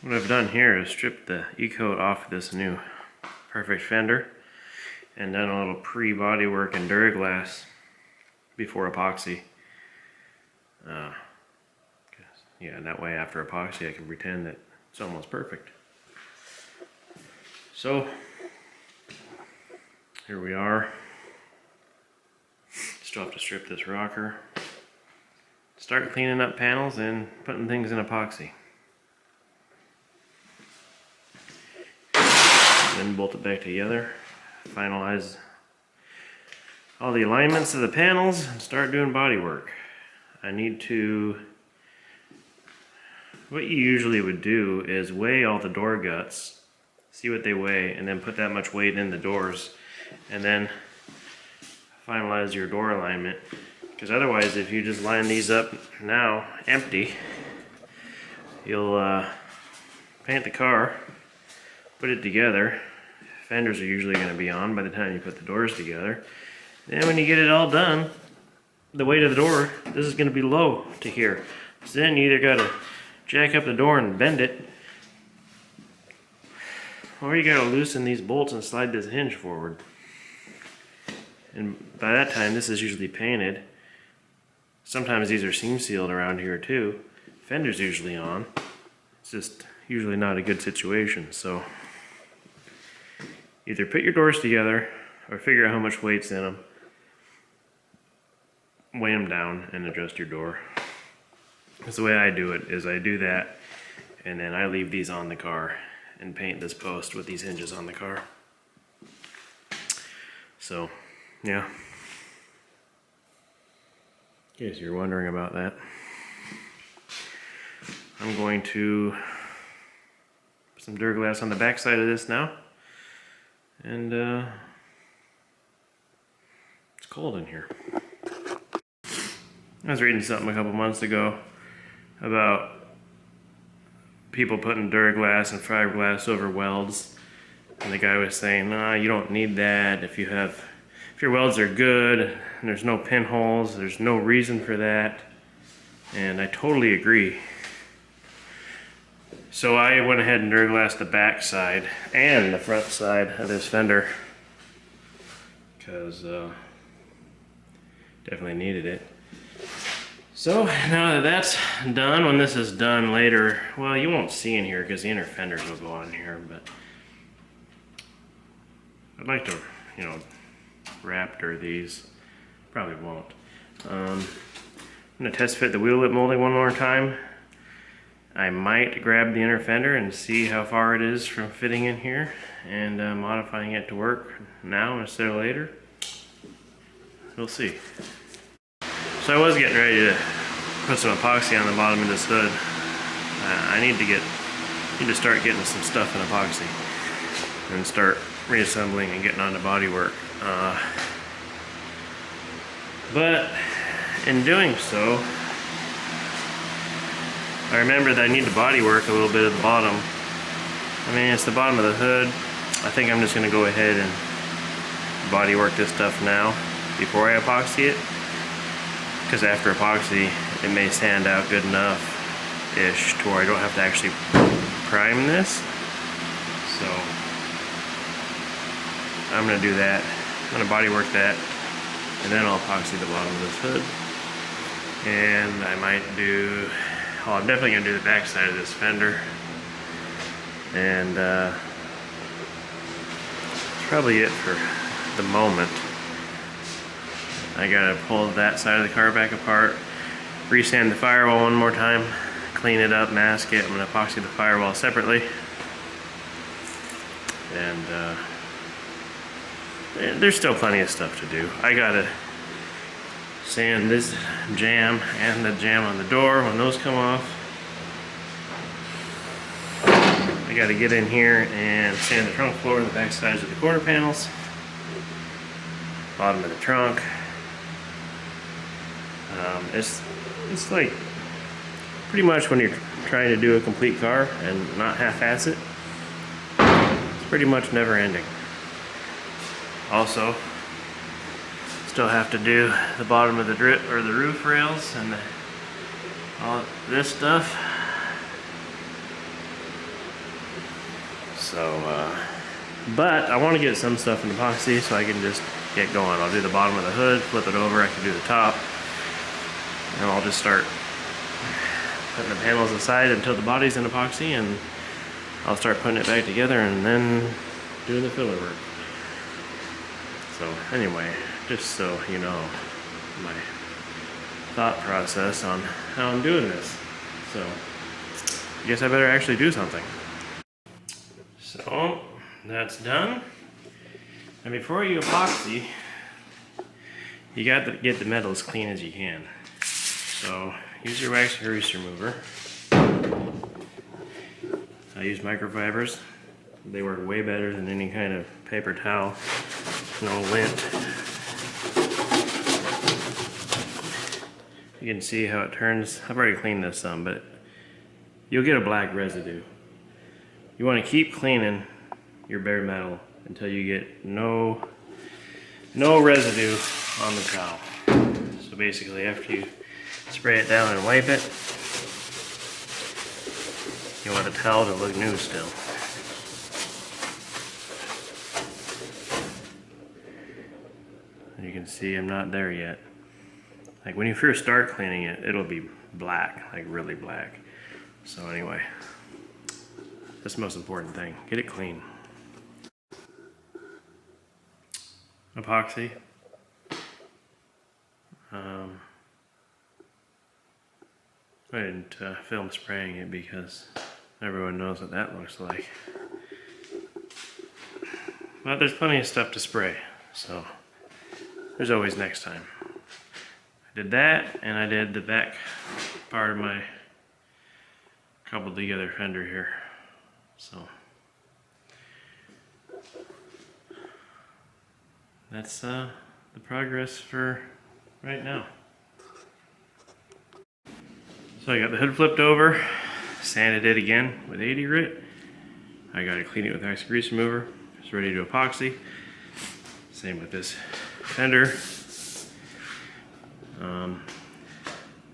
What I've done here is stripped the E-coat off of this new Perfect fender and done a little pre-body work in Duraglass before epoxy. Yeah, and that way after epoxy I can pretend that it's almost perfect. So here we are. Still have to strip this rocker, start cleaning up panels and putting things in epoxy. Then bolt it back together, finalize all the alignments of the panels, and start doing body work. I need to, what you usually would do is weigh all the door guts, see what they weigh, and then put that much weight in the doors, and then finalize your door alignment. Because otherwise, if you just line these up now empty, you'll paint the car, put it together. Fenders are usually going to be on by the time you put the doors together. Then when you get it all done, the weight of the door, this is going to be low to here. So then you either got to jack up the door and bend it, or you got to loosen these bolts and slide this hinge forward. And by that time, this is usually painted. Sometimes these are seam sealed around here too. Fender's usually on. It's just usually not a good situation. So either put your doors together or figure out how much weight's in them, weigh them down, and adjust your door. That's the way I do it, is I do that, and then I leave these on the car and paint this post with these hinges on the car. So, yeah. In case you're wondering about that, I'm going to put some Duraglass on the back side of this now. And it's cold in here. I was reading something a couple months ago about people putting Duraglass and fiberglass over welds, and the guy was saying, "Nah, you don't need that. If your welds are good and there's no pinholes, there's no reason for that." And I totally agree. So I went ahead and Duraglassed the back side and the front side of this fender because definitely needed it. So now that that's done, when this is done later, well, you won't see in here because the inner fenders will go on here, but I'd like to, raptor these. Probably won't. I'm going to test fit the wheel lip molding one more time. I might grab the inner fender and see how far it is from fitting in here and modifying it to work now instead of later. We'll see. So I was getting ready to put some epoxy on the bottom of this hood. I need to start getting some stuff in epoxy and start reassembling and getting on to body work. But in doing so, I remember that I need to body work a little bit at the bottom. I mean, it's the bottom of the hood. I think I'm just going to go ahead and body work this stuff now before I epoxy it. Because after epoxy, it may stand out good enough-ish to where I don't have to actually prime this. So I'm going to do that. I'm going to body work that, and then I'll epoxy the bottom of this hood. And I might do... Oh, I'm definitely going to do the back side of this fender. And that's probably it for the moment. I got to pull that side of the car back apart, resand the firewall one more time, clean it up, mask it. I'm going to epoxy the firewall separately. And there's still plenty of stuff to do. I got to sand this jamb and the jamb on the door when those come off. I got to get in here and sand the trunk floor and the back sides of the quarter panels, bottom of the trunk. It's like pretty much when you're trying to do a complete car and not half-ass it, it's pretty much never ending. Also, still have to do the bottom of the roof rails and all this stuff. So, but I want to get some stuff in epoxy so I can just get going. I'll do the bottom of the hood, flip it over, I can do the top, and I'll just start putting the panels aside until the body's in epoxy, and I'll start putting it back together and then doing the filler work. So anyway, just so you know my thought process on how I'm doing this. So I guess I better actually do something. So that's done. And before you epoxy, you got to get the metal as clean as you can. So use your wax and grease remover. I use microfibers. They work way better than any kind of paper towel. No lint. You can see how it turns. I've already cleaned this some, but you'll get a black residue. You want to keep cleaning your bare metal until you get no residue on the towel. So basically, after you spray it down and wipe it, you want the towel to look new still. You can see I'm not there yet. Like when you first start cleaning it, it'll be black, like really black. So anyway, that's the most important thing. Get it clean. Epoxy. I didn't film spraying it because everyone knows what that looks like. But there's plenty of stuff to spray, so there's always next time. I did that, and I did the back part of my coupled together fender here. So that's the progress for right now. So I got the hood flipped over, sanded it again with 80 grit. I got to clean it with wax and grease remover. It's ready to epoxy. Same with this fender.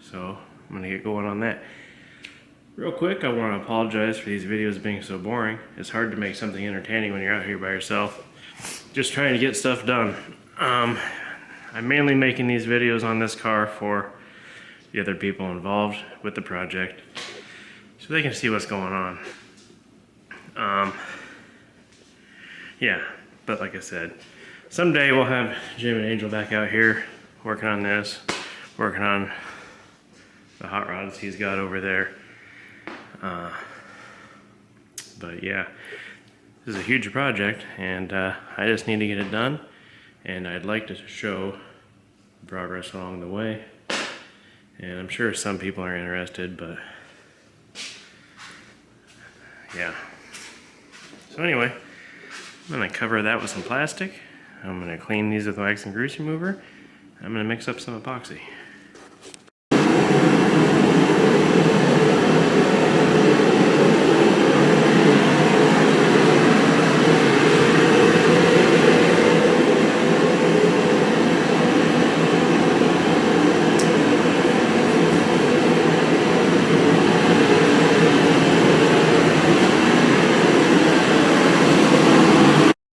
So I'm gonna get going on that. Real quick, I want to apologize for these videos being so boring. It's hard to make something entertaining when you're out here by yourself, just trying to get stuff done. I'm mainly making these videos on this car for the other people involved with the project, so they can see what's going on. Yeah, but like I said, someday we'll have Jim and Angel back out here working on this, working on the hot rods he's got over there. But yeah, this is a huge project, and I just need to get it done, and I'd like to show progress along the way. And I'm sure some people are interested, but yeah. So anyway, I'm gonna cover that with some plastic. I'm gonna clean these with wax and grease remover. I'm gonna mix up some epoxy.